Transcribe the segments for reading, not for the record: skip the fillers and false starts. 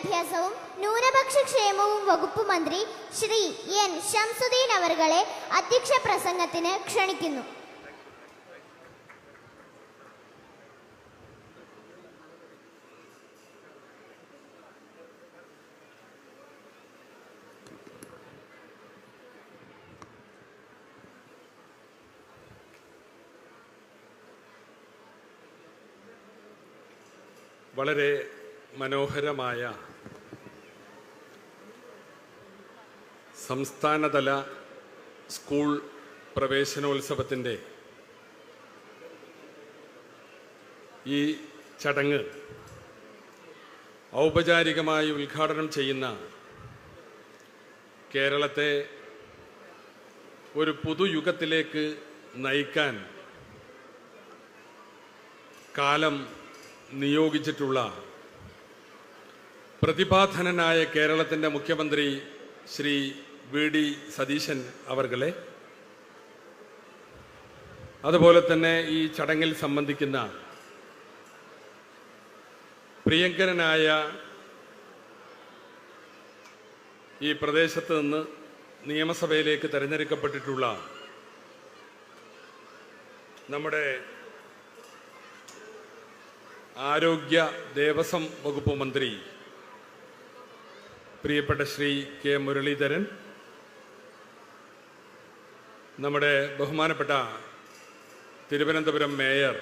വിദ്യാഭ്യാസവും ന്യൂനപക്ഷ ക്ഷേമവും വകുപ്പ് മന്ത്രി ശ്രീ എൻ ശംസുദ്ദീൻ അവർകളെ അധ്യക്ഷ പ്രസംഗത്തിന് ക്ഷണിക്കുന്നു. വളരെ മനോഹരമായ സംസ്ഥാനതല സ്കൂൾ പ്രവേശനോത്സവത്തിൻ്റെ ഈ ചടങ്ങ് ഔപചാരികമായി ഉദ്ഘാടനം ചെയ്യുന്ന കേരളത്തെ ഒരു പുതുയുഗത്തിലേക്ക് നയിക്കാൻ കാലം നിയോഗിച്ചിട്ടുള്ള പ്രതിഭാധനനായ കേരളത്തിൻ്റെ മുഖ്യമന്ത്രി ശ്രീ VD സതീശൻ അവർകളെ, അതുപോലെ തന്നെ ഈ ചടങ്ങിൽ സംബന്ധിക്കുന്ന പ്രിയങ്കരനായ ഈ പ്രദേശത്ത് നിന്ന് നിയമസഭയിലേക്ക് തിരഞ്ഞെടുക്കപ്പെട്ടിട്ടുള്ള നമ്മുടെ ആരോഗ്യ ദേവസ്വം വകുപ്പ് മന്ത്രി പ്രിയപ്പെട്ട ശ്രീ K മുരളീധരൻ, നമ്മുടെ ബഹുമാനപ്പെട്ട തിരുവനന്തപുരം മേയർ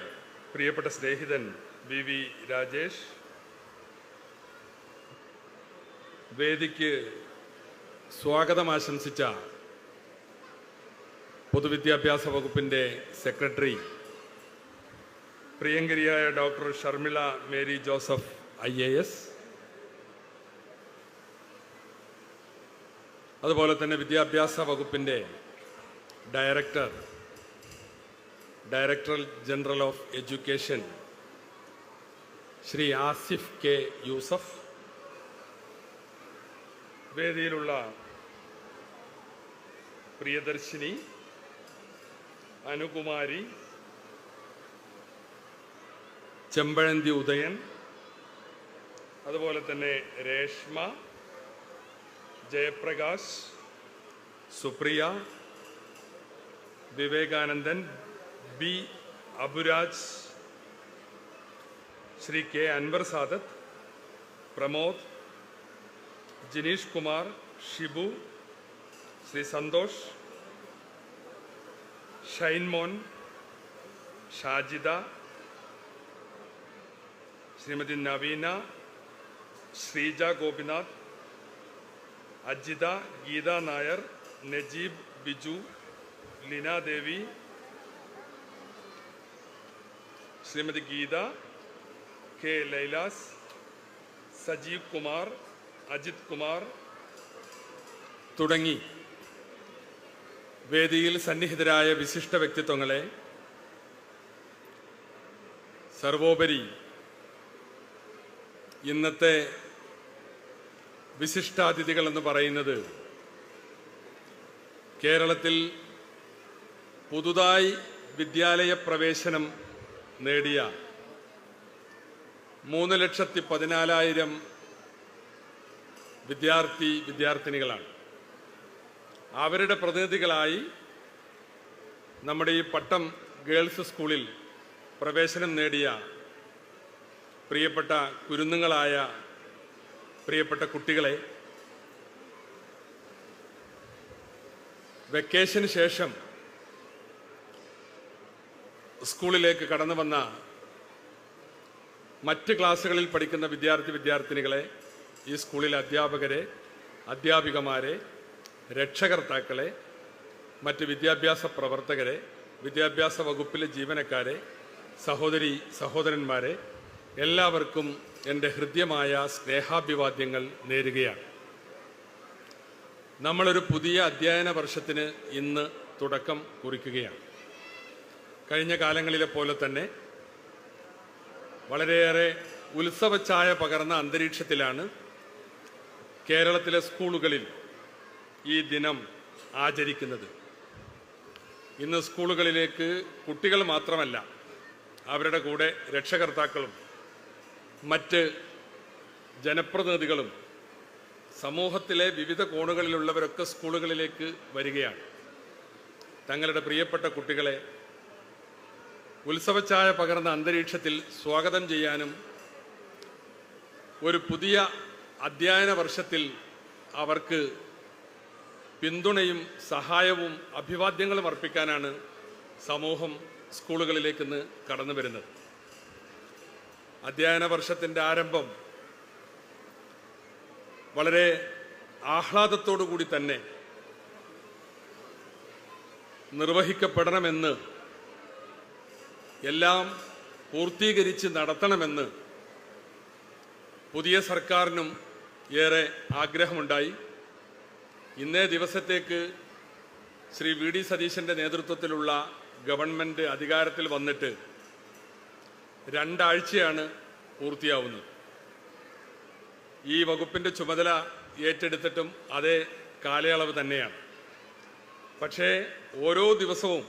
പ്രിയപ്പെട്ട സ്നേഹിതൻ VV രാജേഷ്, വേദിക്ക് സ്വാഗതം ആശംസിച്ച പൊതുവിദ്യാഭ്യാസ വകുപ്പിൻ്റെ സെക്രട്ടറി പ്രിയങ്കരിയായ ഡോക്ടർ ഷർമിള മേരി ജോസഫ് IAS, അതുപോലെ തന്നെ വിദ്യാഭ്യാസ വകുപ്പിൻ്റെ director general of education Shri Asif K Yusuf, വേദിയിലുള്ള പ്രിയദർശിനി, അനുകുമാരി, ചെമ്പഴന്തി ഉദയൻ, അതുപോലെ തന്നെ രേഷ്മ, ജയപ്രകാശ്, സുപ്രിയ, വിവേകാനന്ദൻ, B അബുരാജ്, ശ്രീ K അൻവർ സാദത്ത്, പ്രമോദ്, ജിനീഷ് കുമാർ, ഷിബു, ശ്രീ സന്തോഷ്, ഷൈൻമോൻ, ഷാജിദ, ശ്രീമതി നവീന, ശ്രീജ ഗോപിനാഥ്, അജിത, ഗീത നായർ, നജീബ്, ബിജു, ലീനാദേവി, ശ്രീമതി ഗീത, K ലൈലാസ്, സജീവ് കുമാർ, അജിത് കുമാർ തുടങ്ങി വേദിയിൽ സന്നിഹിതരായ വിശിഷ്ട വ്യക്തിത്വങ്ങളെ, സർവോപരി ഇന്നത്തെ വിശിഷ്ടാതിഥികൾ എന്ന് പറയുന്നത് കേരളത്തിൽ പുതുതായി വിദ്യാലയ പ്രവേശനം നേടിയ 3,14,000 വിദ്യാർത്ഥിനികളാണ്. അവരുടെ പ്രതിനിധികളായി നമ്മുടെ ഈ പട്ടം ഗേൾസ് സ്കൂളിൽ പ്രവേശനം നേടിയ പ്രിയപ്പെട്ട കുരുന്നുകളായ പ്രിയപ്പെട്ട കുട്ടികളെ, വെക്കേഷന് ശേഷം സ്കൂളിലേക്ക് കടന്നു വന്ന മറ്റ് ക്ലാസ്സുകളിൽ പഠിക്കുന്ന വിദ്യാർത്ഥിനികളെ, ഈ സ്കൂളിലെ അധ്യാപകരെ, അധ്യാപികമാരെ, രക്ഷകർത്താക്കളെ, മറ്റ് വിദ്യാഭ്യാസ പ്രവർത്തകരെ, വിദ്യാഭ്യാസ വകുപ്പിലെ ജീവനക്കാരെ, സഹോദരന്മാരെ, എല്ലാവർക്കും എൻ്റെ ഹൃദ്യമായ സ്നേഹാഭിവാദ്യങ്ങൾ നേരുകയാണ്. നമ്മളൊരു പുതിയ അധ്യയന വർഷത്തിന് ഇന്ന് തുടക്കം കുറിക്കുകയാണ്. കഴിഞ്ഞ കാലങ്ങളിലെ പോലെ തന്നെ വളരെയേറെ ഉത്സവഛായ പകർന്ന അന്തരീക്ഷത്തിലാണ് കേരളത്തിലെ സ്കൂളുകളിൽ ഈ ദിനം ആചരിക്കുന്നത്. ഇന്ന് സ്കൂളുകളിലേക്ക് കുട്ടികൾ മാത്രമല്ല, അവരുടെ കൂടെ രക്ഷകർത്താക്കളും മറ്റ് ജനപ്രതിനിധികളും സമൂഹത്തിലെ വിവിധ കോണുകളിലുള്ളവരൊക്കെ സ്കൂളുകളിലേക്ക് വരികയാണ്. തങ്ങളുടെ പ്രിയപ്പെട്ട കുട്ടികളെ ഉത്സവച്ചായ പകർന്ന അന്തരീക്ഷത്തിൽ സ്വാഗതം ചെയ്യാനും ഒരു പുതിയ അധ്യയന വർഷത്തിൽ അവർക്ക് പിന്തുണയും സഹായവും അഭിവാദ്യങ്ങളും അർപ്പിക്കാനാണ് സമൂഹം സ്കൂളുകളിലേക്ക് ഇന്ന് കടന്നു വരുന്നത്. അധ്യയന വർഷത്തിൻ്റെ ആരംഭം വളരെ ആഹ്ലാദത്തോടു കൂടി തന്നെ നിർവഹിക്കപ്പെടണമെന്ന്, എല്ലാം പൂർത്തീകരിച്ച് നടത്തണമെന്ന് പുതിയ സർക്കാരിനും ഏറെ ആഗ്രഹമുണ്ടായി. ഇന്നേ ദിവസത്തേക്ക് ശ്രീ വി ഡി സതീശൻ്റെ നേതൃത്വത്തിലുള്ള ഗവൺമെൻറ് അധികാരത്തിൽ വന്നിട്ട് 2 ആഴ്ചയാണ് പൂർത്തിയാവുന്നത്. ഈ വകുപ്പിൻ്റെ ചുമതല ഏറ്റെടുത്തിട്ടും അതേ കാലയളവ് തന്നെയാണ്. പക്ഷേ ഓരോ ദിവസവും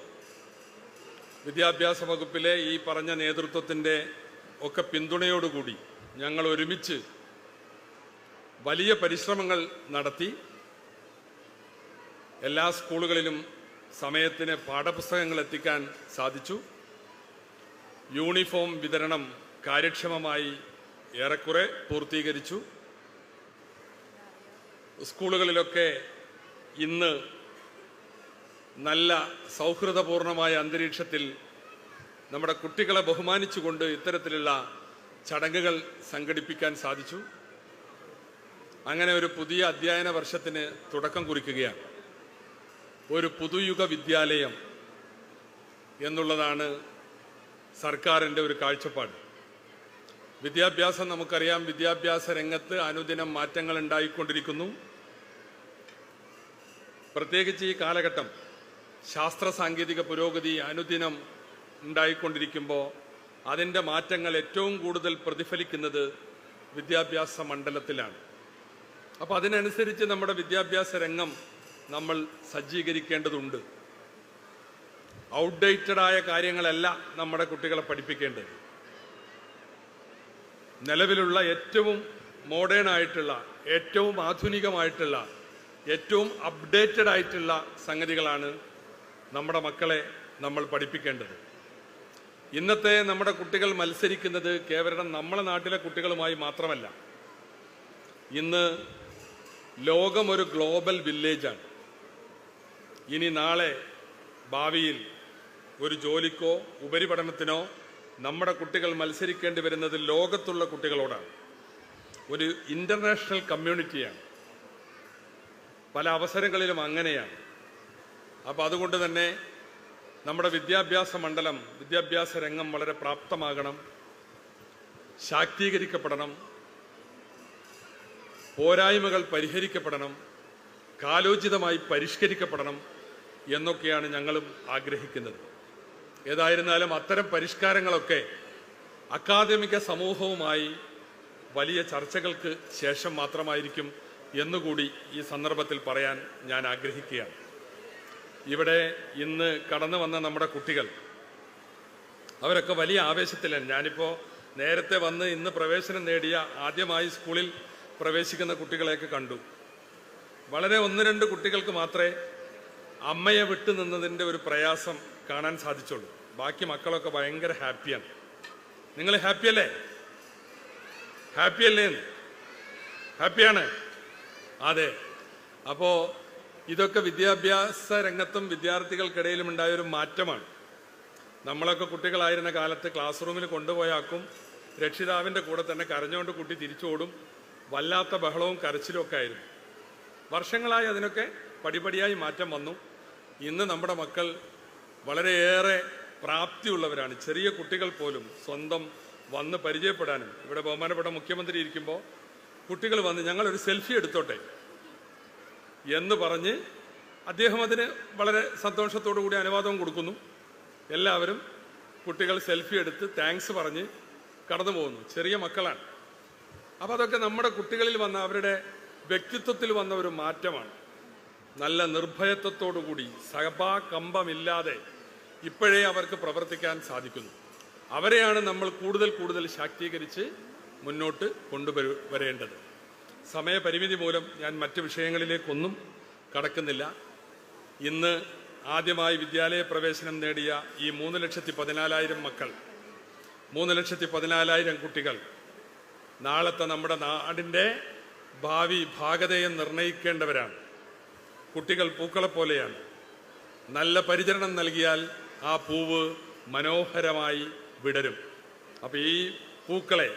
വിദ്യാഭ്യാസ വകുപ്പിലെ ഈ പറഞ്ഞ നേതൃത്വത്തിൻ്റെ ഒക്കെ പിന്തുണയോടുകൂടി ഞങ്ങൾ ഒരുമിച്ച് വലിയ പരിശ്രമങ്ങൾ നടത്തി എല്ലാ സ്കൂളുകളിലും സമയത്തിന് പാഠപുസ്തകങ്ങൾ എത്തിക്കാൻ സാധിച്ചു. യൂണിഫോം വിതരണം കാര്യക്ഷമമായി ഏറെക്കുറെ പൂർത്തീകരിച്ചു. സ്കൂളുകളിലൊക്കെ ഇന്ന് നല്ല സൗഹൃദപൂർണമായ അന്തരീക്ഷത്തിൽ നമ്മുടെ കുട്ടികളെ ബഹുമാനിച്ചുകൊണ്ട് ഇത്തരത്തിലുള്ള ചടങ്ങുകൾ സംഘടിപ്പിക്കാൻ സാധിച്ചു. അങ്ങനെ ഒരു പുതിയ അധ്യയന വർഷത്തിന് തുടക്കം കുറിക്കുകയാണ്. ഒരു പുതുയുഗ വിദ്യാലയം എന്നുള്ളതാണ് സർക്കാരിൻ്റെ ഒരു കാഴ്ചപ്പാട്. വിദ്യാഭ്യാസം നമുക്കറിയാം, വിദ്യാഭ്യാസ രംഗത്ത് അനുദിനം മാറ്റങ്ങൾ ഉണ്ടായിക്കൊണ്ടിരിക്കുന്നു. പ്രത്യേകിച്ച് ഈ കാലഘട്ടം ശാസ്ത്ര സാങ്കേതിക പുരോഗതി അനുദിനം ഉണ്ടായിക്കൊണ്ടിരിക്കുമ്പോൾ അതിൻ്റെ മാറ്റങ്ങൾ ഏറ്റവും കൂടുതൽ പ്രതിഫലിക്കുന്നത് വിദ്യാഭ്യാസ മണ്ഡലത്തിലാണ്. അപ്പോൾ അതിനനുസരിച്ച് നമ്മുടെ വിദ്യാഭ്യാസ രംഗം നമ്മൾ സജ്ജീകരിക്കേണ്ടതുണ്ട്. ഔട്ട്ഡേറ്റഡായ കാര്യങ്ങളല്ല നമ്മുടെ കുട്ടികളെ പഠിപ്പിക്കേണ്ടത്. നിലവിലുള്ള ഏറ്റവും മോഡേൺ ആയിട്ടുള്ള, ഏറ്റവും ആധുനികമായിട്ടുള്ള, ഏറ്റവും അപ്ഡേറ്റഡ് ആയിട്ടുള്ള സംഗതികളാണ് നമ്മുടെ മക്കളെ നമ്മൾ പഠിപ്പിക്കേണ്ടത്. ഇന്നത്തെ നമ്മുടെ കുട്ടികൾ മത്സരിക്കുന്നത് കേവലം നമ്മുടെ നാട്ടിലെ കുട്ടികളുമായി മാത്രമല്ല. ഇന്ന് ലോകം ഒരു ഗ്ലോബൽ വില്ലേജാണ്. ഇനി നാളെ ഭാവിയിൽ ഒരു ജോലിക്കോ ഉപരിപഠനത്തിനോ നമ്മുടെ കുട്ടികൾ മത്സരിക്കേണ്ടി വരുന്നത് ലോകത്തുള്ള കുട്ടികളോടാണ്. ഒരു ഇൻ്റർനാഷണൽ കമ്മ്യൂണിറ്റിയാണ്. പല അവസരങ്ങളിലും അങ്ങനെയാണ്. അപ്പോൾ അതുകൊണ്ട് തന്നെ നമ്മുടെ വിദ്യാഭ്യാസ മണ്ഡലം, വിദ്യാഭ്യാസ രംഗം വളരെ പ്രാപ്തമാകണം, ശാക്തീകരിക്കപ്പെടണം, പോരായ്മകൾ പരിഹരിക്കപ്പെടണം, കാലോചിതമായി പരിഷ്കരിക്കപ്പെടണം എന്നൊക്കെയാണ് ഞങ്ങളും ആഗ്രഹിക്കുന്നത്. ഏതായിരുന്നാലും അത്തരം പരിഷ്കാരങ്ങളൊക്കെ അക്കാദമിക സമൂഹവുമായി വലിയ ചർച്ചകൾക്ക് ശേഷം മാത്രമായിരിക്കും എന്നുകൂടി ഈ സന്ദർഭത്തിൽ പറയാൻ ഞാൻ ആഗ്രഹിക്കുകയാണ്. ഇവിടെ ഇന്ന് കടന്നു വന്ന നമ്മുടെ കുട്ടികൾ അവരൊക്കെ വലിയ ആവേശത്തിലാണ്. ഞാനിപ്പോൾ നേരത്തെ വന്ന് ഇന്ന് പ്രവേശനം നേടിയ, ആദ്യമായി സ്കൂളിൽ പ്രവേശിക്കുന്ന കുട്ടികളെയൊക്കെ കണ്ടു. വളരെ 1-2 കുട്ടികൾക്ക് മാത്രമേ അമ്മയെ വിട്ടു നിന്നതിൻ്റെ ഒരു പ്രയാസം കാണാൻ സാധിച്ചുള്ളൂ. ബാക്കി മക്കളൊക്കെ ഭയങ്കര ഹാപ്പിയാണ്. നിങ്ങൾ ഹാപ്പിയല്ലേ? ഹാപ്പിയല്ലേ? ഹാപ്പിയാണ്. അതെ. അപ്പോൾ ഇതൊക്കെ വിദ്യാഭ്യാസ രംഗത്തും വിദ്യാർത്ഥികൾക്കിടയിലും ഉണ്ടായൊരു മാറ്റമാണ്. നമ്മളൊക്കെ കുട്ടികളായിരുന്ന കാലത്ത് ക്ലാസ് റൂമിൽ കൊണ്ടുപോയാക്കും, രക്ഷിതാവിൻ്റെ കൂടെ തന്നെ കരഞ്ഞുകൊണ്ട് കുട്ടി തിരിച്ചോടും, വല്ലാത്ത ബഹളവും കരച്ചിലും ഒക്കെ ആയിരുന്നു. വർഷങ്ങളായി അതിനൊക്കെ പടിപടിയായി മാറ്റം വന്നു. ഇന്ന് നമ്മുടെ മക്കൾ വളരെയേറെ പ്രാപ്തിയുള്ളവരാണ്. ചെറിയ കുട്ടികൾ പോലും സ്വന്തം വന്ന് പരിചയപ്പെടാനും, ഇവിടെ ബഹുമാനപ്പെട്ട മുഖ്യമന്ത്രി ഇരിക്കുമ്പോൾ കുട്ടികൾ വന്ന് ഞങ്ങളൊരു സെൽഫി എടുത്തോട്ടെ എന്ന് പറഞ്ഞ് അദ്ദേഹം അതിന് വളരെ സന്തോഷത്തോടു കൂടി അനുവാദവും കൊടുക്കുന്നു. എല്ലാവരും കുട്ടികൾ സെൽഫി എടുത്ത് താങ്ക്സ് പറഞ്ഞ് കടന്നു പോകുന്നു. ചെറിയ മക്കളാണ്. അപ്പോൾ അതൊക്കെ നമ്മുടെ കുട്ടികളിൽ വന്ന, അവരുടെ വ്യക്തിത്വത്തിൽ വന്ന ഒരു മാറ്റമാണ്. നല്ല നിർഭയത്വത്തോടുകൂടി, സഭാകമ്പമില്ലാതെ ഇപ്പോഴേ അവർക്ക് പ്രവർത്തിക്കാൻ സാധിക്കുന്നു. അവരെയാണ് നമ്മൾ കൂടുതൽ കൂടുതൽ ശാക്തീകരിച്ച് മുന്നോട്ട് കൊണ്ടുവരേണ്ടത്. സമയപരിമിതി മൂലം ഞാൻ മറ്റ് വിഷയങ്ങളിലേക്കൊന്നും കടക്കുന്നില്ല. ഇന്ന് ആദ്യമായി വിദ്യാലയ പ്രവേശനം നേടിയ ഈ 3,14,000 മക്കൾ, 3,14,000 കുട്ടികൾ നാളത്തെ നമ്മുടെ നാടിൻ്റെ ഭാവി ഭാഗതയെ നിർണയിക്കേണ്ടവരാണ്. കുട്ടികൾ പൂക്കളെപ്പോലെയാണ്. നല്ല പരിചരണം നൽകിയാൽ ആ പൂവ് മനോഹരമായി വിടരും. അപ്പോൾ ഈ പൂക്കളെ,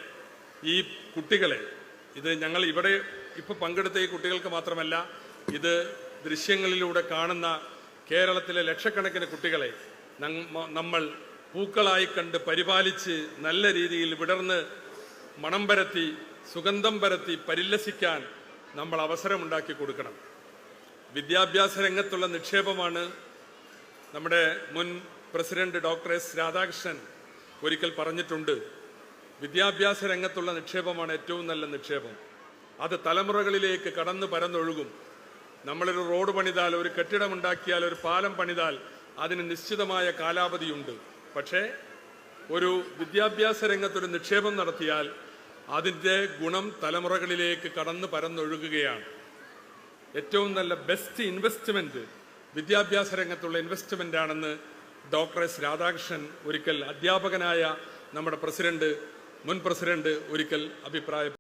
ഈ കുട്ടികളെ, ഇത് ഞങ്ങൾ ഇവിടെ ഇപ്പോൾ പങ്കെടുത്ത ഈ കുട്ടികൾക്ക് മാത്രമല്ല, ഇത് ദൃശ്യങ്ങളിലൂടെ കാണുന്ന കേരളത്തിലെ ലക്ഷക്കണക്കിന് കുട്ടികളെ നമ്മൾ പൂക്കളായി കണ്ട് പരിപാലിച്ച് നല്ല രീതിയിൽ വിടർന്ന് മണം പരത്തി സുഗന്ധം പരത്തി പരിലസിക്കാൻ നമ്മൾ അവസരമുണ്ടാക്കി കൊടുക്കണം. വിദ്യാഭ്യാസ രംഗത്തുള്ള നിക്ഷേപമാണ് നമ്മുടെ മുൻ പ്രസിഡന്റ് ഡോക്ടർ എസ് രാധാകൃഷ്ണൻ ഒരിക്കൽ പറഞ്ഞിട്ടുണ്ട്. വിദ്യാഭ്യാസ രംഗത്തുള്ള നിക്ഷേപമാണ് ഏറ്റവും നല്ല നിക്ഷേപം. അത് തലമുറകളിലേക്ക് കടന്നു പരന്നൊഴുകും. നമ്മളൊരു റോഡ് പണിതാൽ, ഒരു കെട്ടിടമുണ്ടാക്കിയാൽ, ഒരു പാലം പണിതാൽ അതിന് നിശ്ചിതമായ കാലാവധിയുണ്ട്. പക്ഷേ ഒരു വിദ്യാഭ്യാസ രംഗത്തൊരു നിക്ഷേപം നടത്തിയാൽ അതിൻ്റെ ഗുണം തലമുറകളിലേക്ക് കടന്നു പരന്നൊഴുകുകയാണ്. ഏറ്റവും നല്ല ബെസ്റ്റ് ഇൻവെസ്റ്റ്മെന്റ് വിദ്യാഭ്യാസ രംഗത്തുള്ള ഇൻവെസ്റ്റ്മെന്റ് ആണെന്ന് ഡോക്ടർ എസ് രാധാകൃഷ്ണൻ ഒരിക്കൽ, അധ്യാപകനായ നമ്മുടെ മുൻ പ്രസിഡന്റ് ഒരിക്കൽ അഭിപ്രായപ്പെട്ടു.